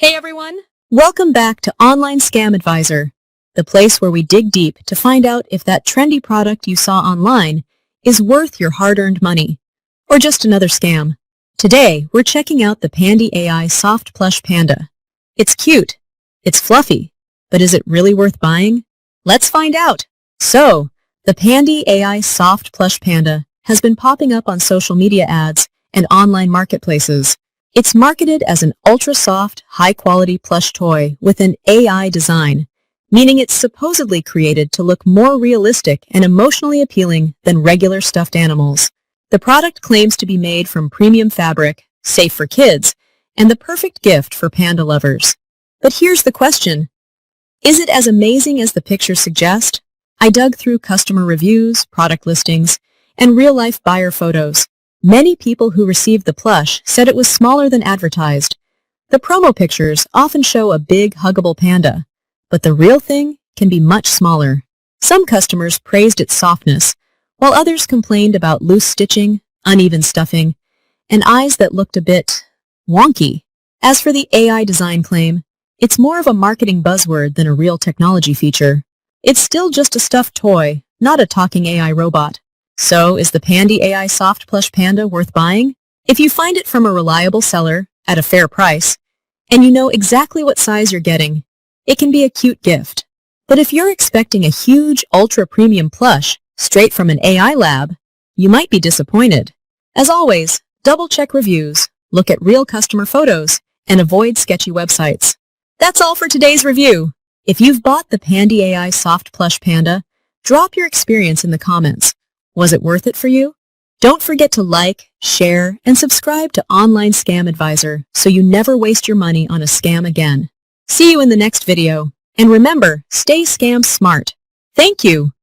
Hey everyone! Welcome back to Online Scam Advisor, the place where we dig deep to find out if that trendy product you saw online is worth your hard-earned money, or just another scam. Today, we're checking out the Pandy AI Soft Plush Panda. It's cute, it's fluffy, but is it really worth buying? Let's find out! So, the Pandy AI Soft Plush Panda has been popping up on social media ads and online marketplaces. It's marketed as an ultra-soft, high-quality plush toy with an AI design, meaning it's supposedly created to look more realistic and emotionally appealing than regular stuffed animals. The product claims to be made from premium fabric, safe for kids, and the perfect gift for panda lovers. But here's the question. Is it as amazing as the pictures suggest? I dug through customer reviews, product listings, and real-life buyer photos. Many people who received the plush said it was smaller than advertised. The promo pictures often show a big, huggable panda, but the real thing can be much smaller. Some customers praised its softness, while others complained about loose stitching, uneven stuffing, and eyes that looked a bit wonky. As for the AI design claim, it's more of a marketing buzzword than a real technology feature. It's still just a stuffed toy, not a talking AI robot. So, is the Pandy AI Soft Plush Panda worth buying? If you find it from a reliable seller, at a fair price, and you know exactly what size you're getting, it can be a cute gift. But if you're expecting a huge, ultra-premium plush straight from an AI lab, you might be disappointed. As always, double-check reviews, look at real customer photos, and avoid sketchy websites. That's all for today's review. If you've bought the Pandy AI Soft Plush Panda, drop your experience in the comments. Was it worth it for you? Don't forget to like, share, and subscribe to Online Scam Advisor so you never waste your money on a scam again. See you in the next video. And remember, stay scam smart. Thank you.